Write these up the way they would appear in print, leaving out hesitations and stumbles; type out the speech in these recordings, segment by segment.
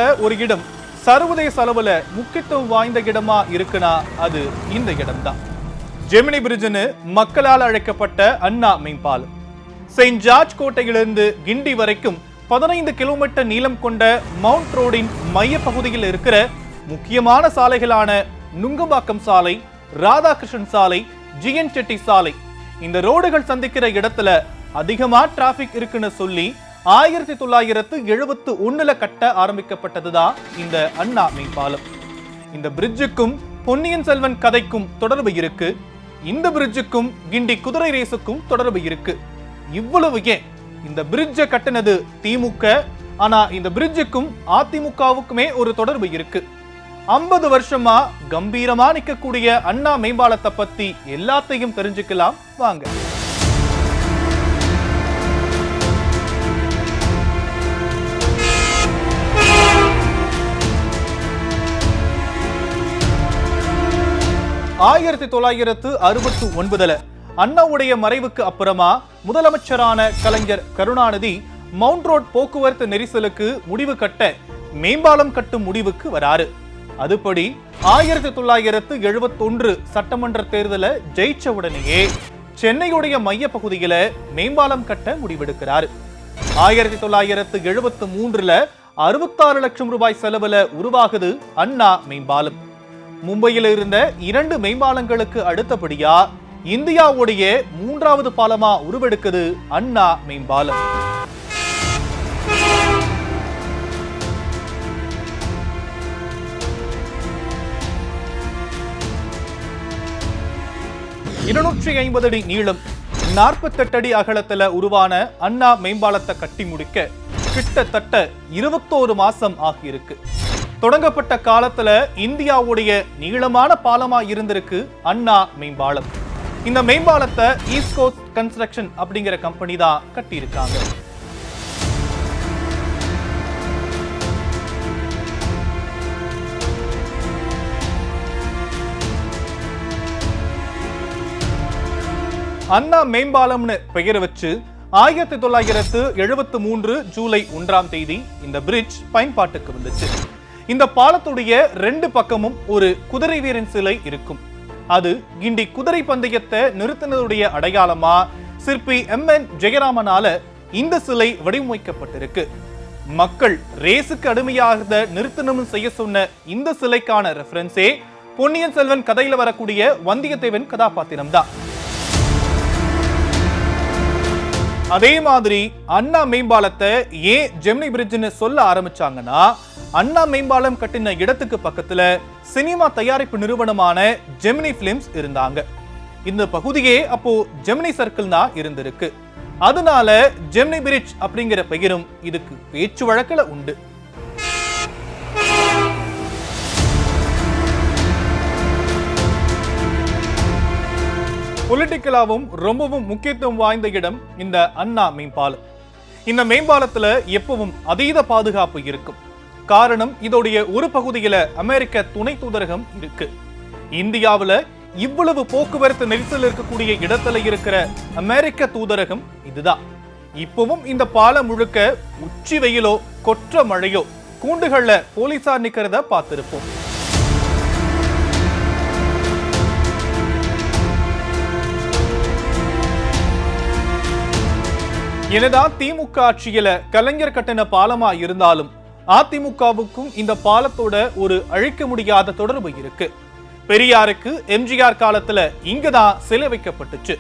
தமிழ்நாட்டுல ஒரு இடம் சர்வதேச அளவுல முக்கியத்துவம் வாய்ந்த இடமா இருக்குன்னா அது இந்த இடம்தான். ஜெமினி பிரிட்ஜ்னு மக்களால் அழைக்கப்பட்ட அண்ணா மேம்பாலம் செயின்ட் ஜார்ஜ் கோட்டையிலிருந்து கிண்டி வரைக்கும் 15 கிலோமீட்டர் நீளம் கொண்ட மவுண்ட் ரோடின் மைய பகுதியில் இருக்கிற முக்கியமான சாலைகளான நுங்கம்பாக்கம் சாலை, ராதாகிருஷ்ணன் சாலை, ஜிஎன் செட்டி சாலை, இந்த ரோடுகள் சந்திக்கிற இடத்துல அதிகமா டிராபிக் இருக்குன்னு சொல்லி 1971 கட்ட ஆரம்பிக்கப்பட்டதுதான் இந்த அண்ணா மேம்பாலம். இந்த பிரிட்ஜுக்கும் பொன்னியின் செல்வன் கதைக்கும் தொடர்பு இருக்கு. இந்த பிரிட்ஜுக்கும் கிண்டி குதிரை ரேஸுக்கும் தொடர்பு இருக்கு. இவ்வளவு ஏன் இந்த பிரிட்ஜை கட்டினது திமுக, ஆனா இந்த பிரிட்ஜுக்கும் அதிமுகவுக்குமே ஒரு தொடர்பு இருக்கு. 50 வருஷமா கம்பீரமா நிற்கக்கூடிய அண்ணா மேம்பாலத்தை பத்தி எல்லாத்தையும் தெரிஞ்சுக்கலாம் வாங்க. ஆயிரத்தி 1969 அண்ணாவுடைய மறைவுக்கு அப்புறமா முதலமைச்சரான கலைஞர் கருணாநிதி மவுண்ட் ரோட் போக்குவரத்து நெரிசலுக்கு முடிவு கட்ட மேம்பாலம் கட்டும் முடிவுக்கு வராரு. அதுபடி 1971 சட்டமன்ற தேர்தலை ஜெயிச்ச உடனேயே சென்னையுடைய மைய பகுதியில மேம்பாலம் கட்ட முடிவெடுக்கிறாரு. 1973 66 லட்சம் ரூபாய் செலவுல உருவாகுது அண்ணா மேம்பாலம். மும்பையில் இருந்த 2 மேம்பாலங்களுக்கு அடுத்தபடியா இந்தியாவுடைய 3வது பாலமா உருவெடுக்குது அண்ணா மேம்பாலம். $250 அடி நீளம், 48 அடி அகலத்துல உருவான அண்ணா மேம்பாலத்தை கட்டி முடிக்க கிட்டத்தட்ட 21 மாசம் ஆகியிருக்கு. தொடங்கப்பட்ட காலத்துல இந்தியாவுடைய நீளமான பாலமா இருந்திருக்கு அண்ணா மேம்பாலம். இந்த மேம்பாலத்தை ஈஸ்ட் கோஸ்ட் கன்ஸ்ட்ரக்ஷன் அப்படிங்கிற கம்பெனி தான் கட்டியிருக்காங்க. அண்ணா மேம்பாலம்னு பெயர் வச்சு 1973 ஜூலை 1ஆம் தேதி இந்த பிரிட்ஜ் பயன்பாட்டுக்கு வந்துச்சு. இந்த பாலத்துடைய 2 பக்கமும் ஒரு குதிரை வீரன் சிலை இருக்கும். அது கிண்டி குதிரை பந்தயத்தை நிறுத்தினதுடைய அடையாளமா சிற்பி MN ஜெயராமனால இந்த சிலை வடிவமைக்கப்பட்டிருக்கு. மக்கள் ரேஸுக்கு அடிமையாக நிறுத்தணும் செய்ய சொன்ன இந்த சிலைக்கான ரெஃபரன்ஸே பொன்னியின் செல்வன் கதையில வரக்கூடிய வந்தியத்தேவன் கதாபாத்திரம் தான். அதே மாதிரி அண்ணா மேம்பாலத்தை ஏன் ஜெமினி பிரிட்ஜ்னு சொல்ல ஆரம்பிச்சாங்கன்னா, அண்ணா மேம்பாலம் கட்டின இடத்துக்கு பக்கத்துல சினிமா தயாரிப்பு நிறுவனமான ஜெமினி பிலிம்ஸ் இருந்தாங்க. இந்த பகுதியே அப்போ ஜெமினி சர்க்கிள் தான் இருந்திருக்கு. அதனால ஜெமினி பிரிட்ஜ் அப்படிங்கிற பெயரும் இதுக்கு பேச்சு வழக்குல உண்டு. பொலிட்டிக்கலாவும் ரொம்பவும் முக்கியத்துவம் வாய்ந்த இடம் இந்த அண்ணா மேம்பாலம். இந்த மேம்பாலத்துல எப்பவும் அதீத பாதுகாப்பு இருக்கும். காரணம், இதோடைய ஒரு பகுதியில அமெரிக்க துணை தூதரகம் இருக்கு. இந்தியாவுல இவ்வளவு போக்குவரத்து நெரிசல் இருக்கக்கூடிய இடத்துல இருக்கிற அமெரிக்க தூதரகம் இதுதான். இப்பவும் இந்த பாலம் முழுக்க உச்சி வெயிலோ கொற்ற மழையோ கூண்டுகள்ல போலீசார் நிக்கிறத பார்த்திருப்போம். என்னதான் திமுக ஆட்சியில கலைஞர் கட்டின பாலமா இருந்தாலும் அதிமுகவுக்கும் இந்த பாலத்தோட ஒரு அழிக்க முடியாத தொடர்பு இருக்கு. பெரியாருக்கு எம்ஜிஆர் காலத்துல இங்கதான் சிலை வைக்கப்பட்டுச்சு.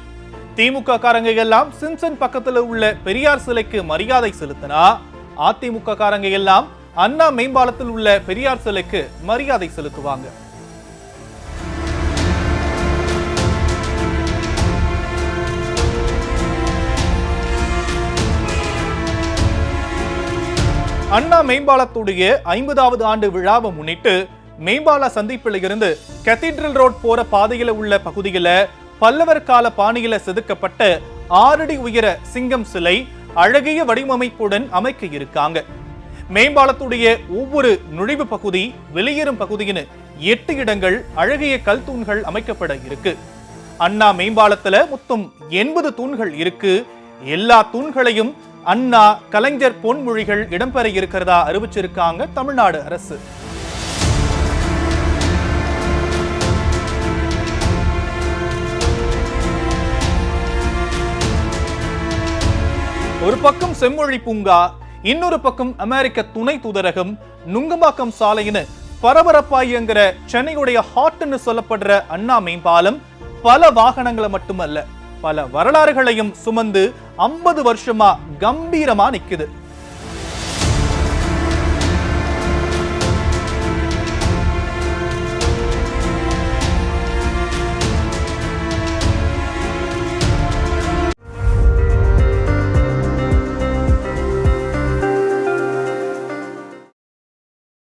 திமுக காரங்க எல்லாம் சிம்சன் பக்கத்துல உள்ள பெரியார் சிலைக்கு மரியாதை செலுத்தினா, அதிமுக காரங்க எல்லாம் அண்ணா மேம்பாலத்தில் உள்ள பெரியார் சிலைக்கு மரியாதை செலுத்துவாங்க. அண்ணா மேம்பாலத்துடைய 50வது ஆண்டு விழாவை முன்னிட்டு மேம்பால சந்திப்பில் இருந்து கேத்தீட்ரல் ரோட் போற பாதையில உள்ள பகுதியில பல்லவர் கால பாணியில செதுக்கப்பட்ட 6 அடி உயர சிங்கம் சிலை அழகிய வடிவமைப்புடன் அமைக்க இருக்காங்க. மேம்பாலத்துடைய ஒவ்வொரு நுழைவு பகுதி, வெளியேறும் பகுதியின் 8 இடங்கள் அழகிய கல் தூண்கள் அமைக்கப்பட இருக்கு. அண்ணா மேம்பாலத்துல மொத்தம் 80 தூண்கள் இருக்கு. எல்லா தூண்களையும் அண்ணா கலைஞர் பொன்மொழிகள் இடம்பெற இருக்கிறதா அறிவிச்சிருக்காங்க தமிழ்நாடு அரசு. ஒரு பக்கம் செம்மொழி பூங்கா, இன்னொரு பக்கம் அமெரிக்க துணை தூதரகம், நுங்கம்பாக்கம் சாலைன்னு பரபரப்பாய் என்கிற சென்னையுடைய ஹாட்னு சொல்லப்படுற அண்ணா மேம்பாலம் பல வாகனங்களை மட்டுமல்ல, பல வரலாறுகளையும் சுமந்து 50 வருஷமா கம்பீரமா நிக்குது.